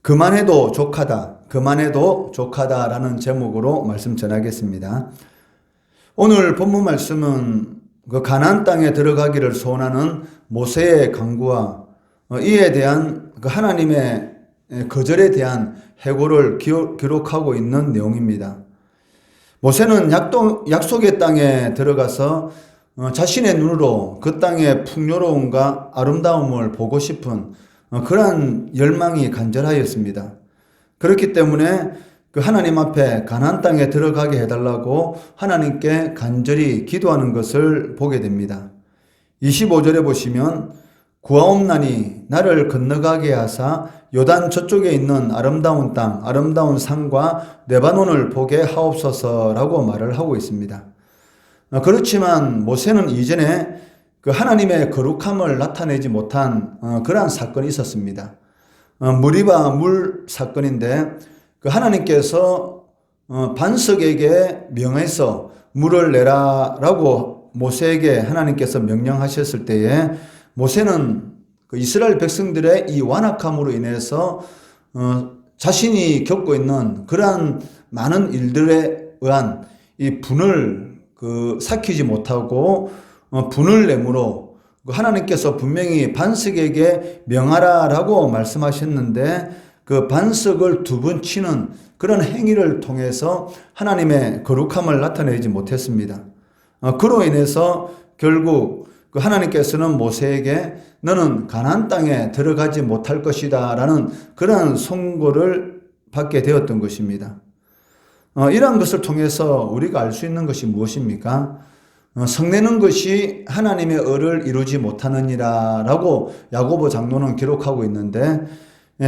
그만해도 족하다, 그만해도 족하다라는 제목으로 말씀 전하겠습니다. 오늘 본문 말씀은 그 가나안 땅에 들어가기를 소원하는 모세의 강구와 이에 대한 그 하나님의 거절에 대한 해고를 기록하고 있는 내용입니다. 모세는 약속의 땅에 들어가서 자신의 눈으로 그 땅의 풍요로움과 아름다움을 보고 싶은 그러한 열망이 간절하였습니다. 그렇기 때문에 그 하나님 앞에 가나안 땅에 들어가게 해달라고 하나님께 간절히 기도하는 것을 보게 됩니다. 25절에 보시면 구하옵나니 나를 건너가게 하사 요단 저쪽에 있는 아름다운 땅, 아름다운 산과 레바논을 보게 하옵소서라고 말을 하고 있습니다. 그렇지만 모세는 이전에 그 하나님의 거룩함을 나타내지 못한 그러한 사건이 있었습니다. 무리바 물 사건인데 그 하나님께서 반석에게 명해서 물을 내라라고 모세에게 하나님께서 명령하셨을 때에 모세는 그 이스라엘 백성들의 이 완악함으로 인해서 자신이 겪고 있는 그러한 많은 일들에 의한 이 분을 삭히지 못하고 분을 내므로 하나님께서 분명히 반석에게 명하라라고 말씀하셨는데 그 반석을 두 번 치는 그런 행위를 통해서 하나님의 거룩함을 나타내지 못했습니다. 그로 인해서 결국 그 하나님께서는 모세에게 너는 가나안 땅에 들어가지 못할 것이다 라는 그러한 선고를 받게 되었던 것입니다. 이러한 것을 통해서 우리가 알 수 있는 것이 무엇입니까? 성내는 것이 하나님의 의를 이루지 못하느니라 라고 야고보 장로는 기록하고 있는데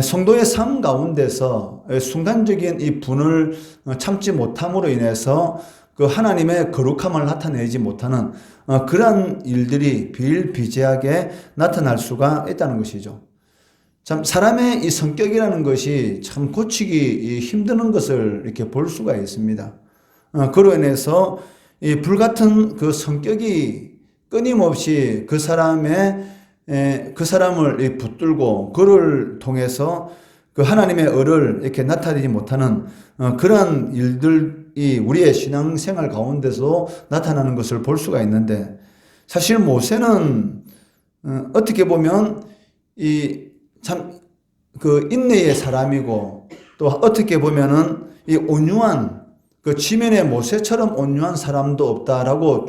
성도의 삶 가운데서 순간적인 이 분을 참지 못함으로 인해서 그 하나님의 거룩함을 나타내지 못하는 그러한 일들이 비일비재하게 나타날 수가 있다는 것이죠. 참 사람의 이 성격이라는 것이 참 고치기 힘든 것을 이렇게 볼 수가 있습니다. 그로 인해서 이 불같은 그 성격이 끊임없이 그 사람을 붙들고 그를 통해서 그 하나님의 의를 이렇게 나타내지 못하는 그런 일들이 우리의 신앙생활 가운데서 나타나는 것을 볼 수가 있는데 사실 모세는 어떻게 보면 그 인내의 사람이고 또 어떻게 보면은 이 온유한 그 지면의 모세처럼 온유한 사람도 없다라고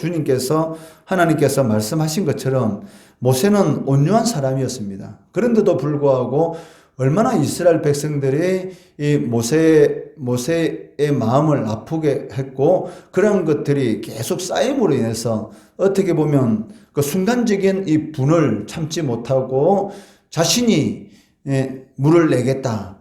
하나님께서 말씀하신 것처럼 모세는 온유한 사람이었습니다. 그런데도 불구하고 얼마나 이스라엘 백성들이 이 모세의 마음을 아프게 했고 그런 것들이 계속 쌓임으로 인해서 어떻게 보면 그 순간적인 이 분을 참지 못하고 자신이 물을 내겠다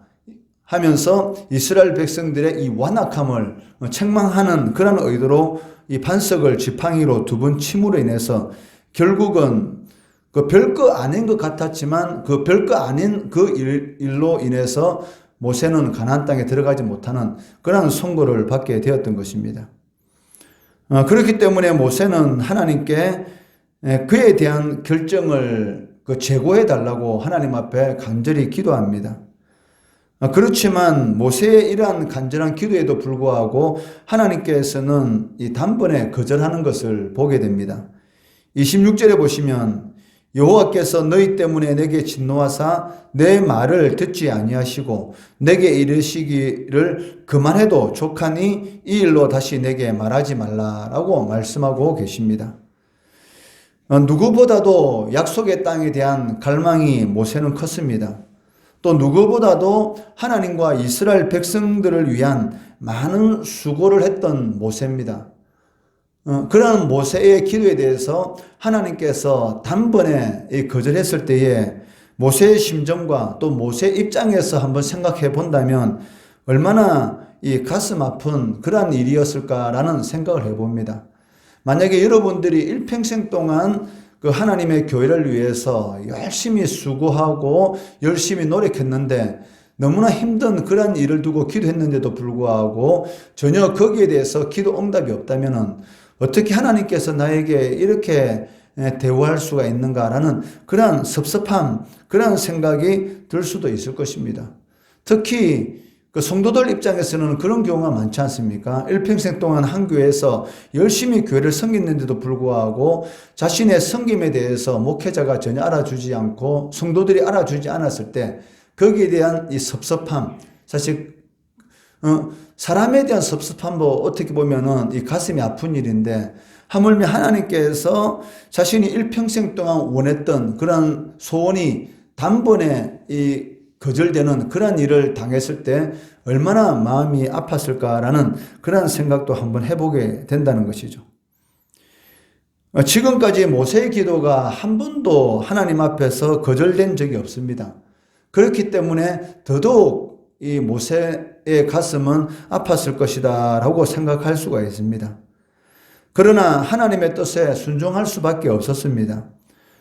하면서 이스라엘 백성들의 이 완악함을 책망하는 그런 의도로 이 반석을 지팡이로 두 번 침으로 인해서 결국은 그 별거 아닌 것 같았지만 그 별거 아닌 그 일로 인해서 모세는 가나안 땅에 들어가지 못하는 그런 선고를 받게 되었던 것입니다. 그렇기 때문에 모세는 하나님께 그에 대한 결정을 제고해 달라고 하나님 앞에 간절히 기도합니다. 그렇지만 모세의 이러한 간절한 기도에도 불구하고 하나님께서는 이 단번에 거절하는 것을 보게 됩니다. 26절에 보시면 여호와께서 너희 때문에 내게 진노하사 내 말을 듣지 아니하시고 내게 이르시기를 그만해도 족하니 이 일로 다시 내게 말하지 말라라고 말씀하고 계십니다. 누구보다도 약속의 땅에 대한 갈망이 모세는 컸습니다. 또 누구보다도 하나님과 이스라엘 백성들을 위한 많은 수고를 했던 모세입니다. 그런 모세의 기도에 대해서 하나님께서 단번에 거절했을 때에 모세의 심정과 또 모세의 입장에서 한번 생각해 본다면 얼마나 이 가슴 아픈 그러한 일이었을까라는 생각을 해봅니다. 만약에 여러분들이 일평생 동안 그 하나님의 교회를 위해서 열심히 수고하고 열심히 노력했는데 너무나 힘든 그런 일을 두고 기도했는데도 불구하고 전혀 거기에 대해서 기도 응답이 없다면 어떻게 하나님께서 나에게 이렇게 대우할 수가 있는가라는 그런 섭섭함, 그런 생각이 들 수도 있을 것입니다. 특히 그 성도들 입장에서는 그런 경우가 많지 않습니까? 일평생 동안 한 교회에서 열심히 교회를 섬겼는데도 불구하고 자신의 섬김에 대해서 목회자가 전혀 알아주지 않고 성도들이 알아주지 않았을 때 거기에 대한 이 섭섭함, 사실 사람에 대한 섭섭함도 어떻게 보면은 이 가슴이 아픈 일인데 하물며 하나님께서 자신이 일평생 동안 원했던 그런 소원이 단번에 이 거절되는 그런 일을 당했을 때 얼마나 마음이 아팠을까라는 그런 생각도 한번 해보게 된다는 것이죠. 지금까지 모세의 기도가 한 번도 하나님 앞에서 거절된 적이 없습니다. 그렇기 때문에 더더욱 이 모세의 가슴은 아팠을 것이다 라고 생각할 수가 있습니다. 그러나 하나님의 뜻에 순종할 수밖에 없었습니다.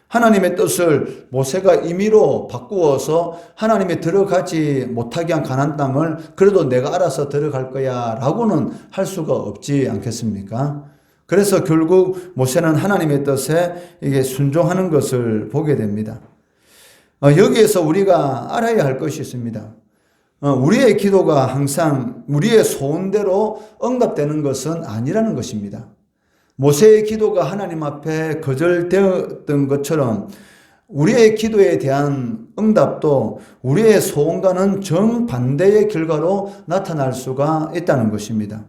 하나님의 뜻을 모세가 임의로 바꾸어서 하나님이 들어가지 못하게 한 가나안 땅을 그래도 내가 알아서 들어갈 거야 라고는 할 수가 없지 않겠습니까? 그래서 결국 모세는 하나님의 뜻에 이게 순종하는 것을 보게 됩니다. 여기에서 우리가 알아야 할 것이 있습니다. 우리의 기도가 항상 우리의 소원대로 응답되는 것은 아니라는 것입니다. 모세의 기도가 하나님 앞에 거절되었던 것처럼 우리의 기도에 대한 응답도 우리의 소원과는 정반대의 결과로 나타날 수가 있다는 것입니다.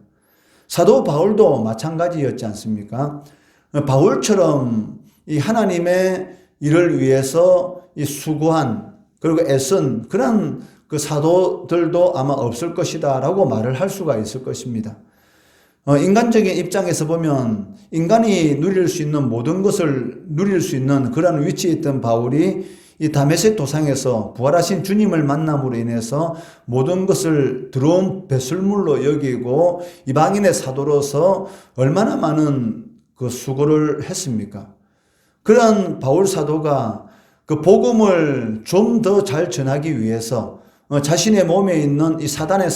사도 바울도 마찬가지였지 않습니까? 바울처럼 이 하나님의 일을 위해서 이 수고한 그리고 애쓴 그런 그 사도들도 아마 없을 것이다 라고 말을 할 수가 있을 것입니다. 인간적인 입장에서 보면 인간이 누릴 수 있는 모든 것을 누릴 수 있는 그런 위치에 있던 바울이 이 다메섹 도상에서 부활하신 주님을 만남으로 인해서 모든 것을 들어온 배설물로 여기고 이방인의 사도로서 얼마나 많은 그 수고를 했습니까? 그런 바울 사도가 그 복음을 좀 더 잘 전하기 위해서 자신의 몸에 있는 이 사단의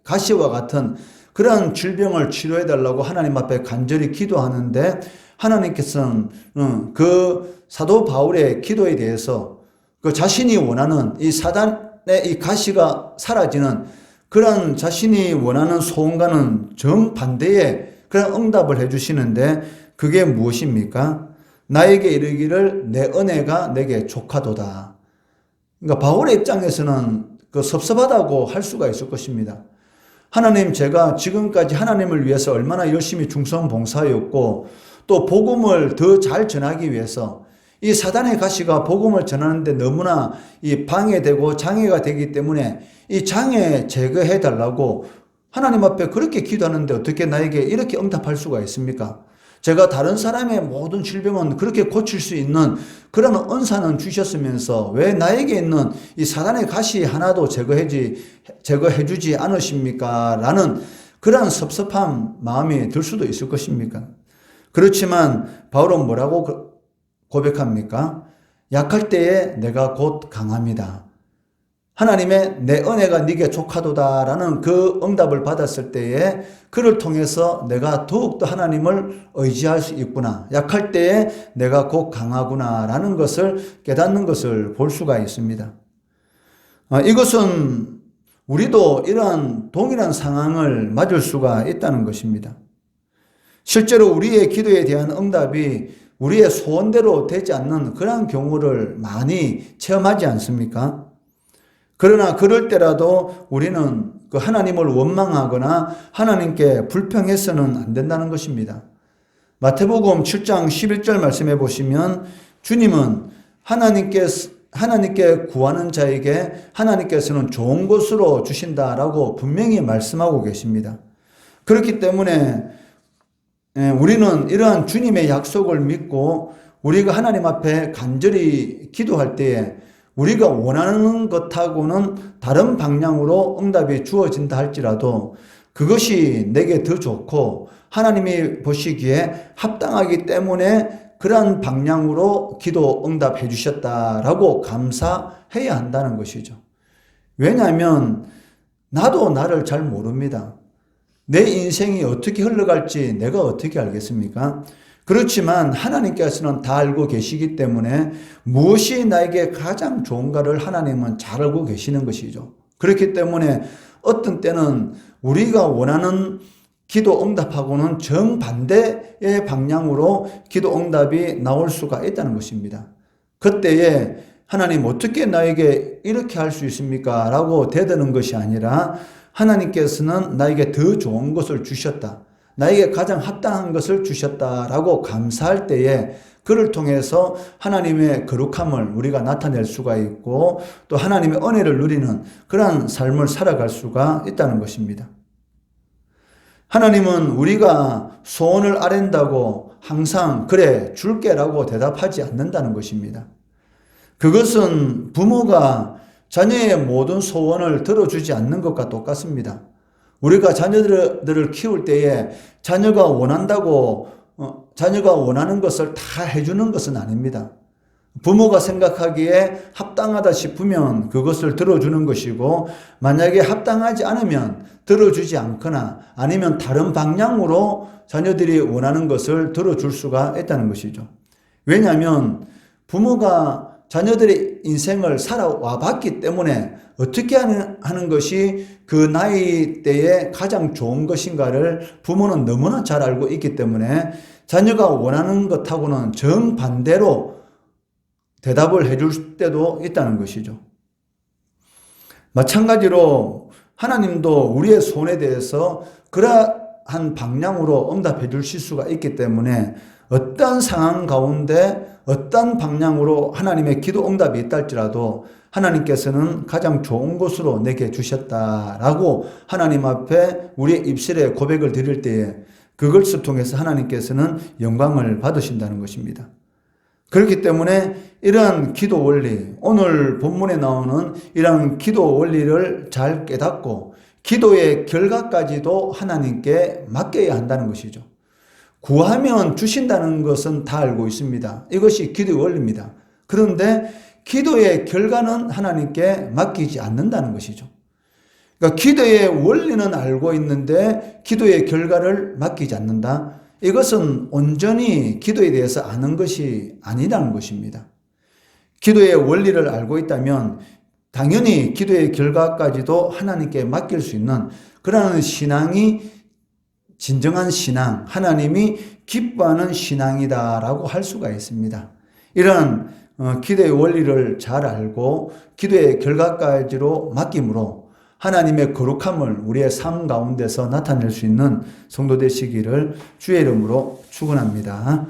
가시와 같은 그런 질병을 치료해달라고 하나님 앞에 간절히 기도하는데 하나님께서는 그 사도 바울의 기도에 대해서 그 자신이 원하는 이 사단의 이 가시가 사라지는 그런 자신이 원하는 소원과는 정반대의 그런 응답을 해주시는데 그게 무엇입니까? 나에게 이르기를 내 은혜가 내게 족하도다. 그러니까 바울의 입장에서는 그 섭섭하다고 할 수가 있을 것입니다. 하나님, 제가 지금까지 하나님을 위해서 얼마나 열심히 충성 봉사하였고 또 복음을 더 잘 전하기 위해서 이 사단의 가시가 복음을 전하는데 너무나 이 방해되고 장애가 되기 때문에 이 장애 제거해 달라고 하나님 앞에 그렇게 기도하는데 어떻게 나에게 이렇게 응답할 수가 있습니까? 제가 다른 사람의 모든 질병은 그렇게 고칠 수 있는 그런 은사는 주셨으면서 왜 나에게 있는 이 사단의 가시 하나도 제거해 주지 않으십니까? 라는 그런 섭섭한 마음이 들 수도 있을 것입니까? 그렇지만 바울은 뭐라고 고백합니까? 약할 때에 내가 곧 강합니다. 하나님의 내 은혜가 네게 족하도다라는 그 응답을 받았을 때에 그를 통해서 내가 더욱더 하나님을 의지할 수 있구나. 약할 때에 내가 곧 강하구나라는 것을 깨닫는 것을 볼 수가 있습니다. 이것은 우리도 이러한 동일한 상황을 맞을 수가 있다는 것입니다. 실제로 우리의 기도에 대한 응답이 우리의 소원대로 되지 않는 그런 경우를 많이 체험하지 않습니까? 그러나 그럴 때라도 우리는 그 하나님을 원망하거나 하나님께 불평해서는 안 된다는 것입니다. 마태복음 7장 11절 말씀해 보시면 주님은 하나님께 구하는 자에게 하나님께서는 좋은 것으로 주신다라고 분명히 말씀하고 계십니다. 그렇기 때문에 우리는 이러한 주님의 약속을 믿고 우리가 하나님 앞에 간절히 기도할 때에 우리가 원하는 것하고는 다른 방향으로 응답이 주어진다 할지라도 그것이 내게 더 좋고 하나님이 보시기에 합당하기 때문에 그러한 방향으로 기도 응답해 주셨다라고 감사해야 한다는 것이죠. 왜냐하면 나도 나를 잘 모릅니다. 내 인생이 어떻게 흘러갈지 내가 어떻게 알겠습니까? 그렇지만 하나님께서는 다 알고 계시기 때문에 무엇이 나에게 가장 좋은가를 하나님은 잘 알고 계시는 것이죠. 그렇기 때문에 어떤 때는 우리가 원하는 기도 응답하고는 정반대의 방향으로 기도 응답이 나올 수가 있다는 것입니다. 그때에 하나님 어떻게 나에게 이렇게 할 수 있습니까? 라고 대드는 것이 아니라 하나님께서는 나에게 더 좋은 것을 주셨다. 나에게 가장 합당한 것을 주셨다라고 감사할 때에 그를 통해서 하나님의 거룩함을 우리가 나타낼 수가 있고 또 하나님의 은혜를 누리는 그러한 삶을 살아갈 수가 있다는 것입니다. 하나님은 우리가 소원을 아랜다고 항상 그래 줄게라고 대답하지 않는다는 것입니다. 그것은 부모가 자녀의 모든 소원을 들어주지 않는 것과 똑같습니다. 우리가 자녀들을 키울 때에 자녀가 원하는 것을 다 해주는 것은 아닙니다. 부모가 생각하기에 합당하다 싶으면 그것을 들어주는 것이고 만약에 합당하지 않으면 들어주지 않거나 아니면 다른 방향으로 자녀들이 원하는 것을 들어줄 수가 있다는 것이죠. 왜냐하면 부모가 자녀들의 인생을 살아와 봤기 때문에 어떻게 하는 것이 그 나이 때에 가장 좋은 것인가를 부모는 너무나 잘 알고 있기 때문에 자녀가 원하는 것하고는 정반대로 대답을 해줄 때도 있다는 것이죠. 마찬가지로 하나님도 우리의 소원에 대해서 그러한 방향으로 응답해 주실 수가 있기 때문에 어떤 상황 가운데 어떤 방향으로 하나님의 기도 응답이 있다 할지라도 하나님께서는 가장 좋은 곳으로 내게 주셨다라고 하나님 앞에 우리의 입술에 고백을 드릴 때에 그것을 통해서 하나님께서는 영광을 받으신다는 것입니다. 그렇기 때문에 이러한 기도 원리, 오늘 본문에 나오는 이러한 기도 원리를 잘 깨닫고 기도의 결과까지도 하나님께 맡겨야 한다는 것이죠. 구하면 주신다는 것은 다 알고 있습니다. 이것이 기도의 원리입니다. 그런데 기도의 결과는 하나님께 맡기지 않는다는 것이죠. 그러니까 기도의 원리는 알고 있는데 기도의 결과를 맡기지 않는다. 이것은 온전히 기도에 대해서 아는 것이 아니라는 것입니다. 기도의 원리를 알고 있다면 당연히 기도의 결과까지도 하나님께 맡길 수 있는 그러한 신앙이 진정한 신앙, 하나님이 기뻐하는 신앙이다라고 할 수가 있습니다. 이런 기도의 원리를 잘 알고 기도의 결과까지로 맡김으로 하나님의 거룩함을 우리의 삶 가운데서 나타낼 수 있는 성도 되시기를 주의 이름으로 축원합니다.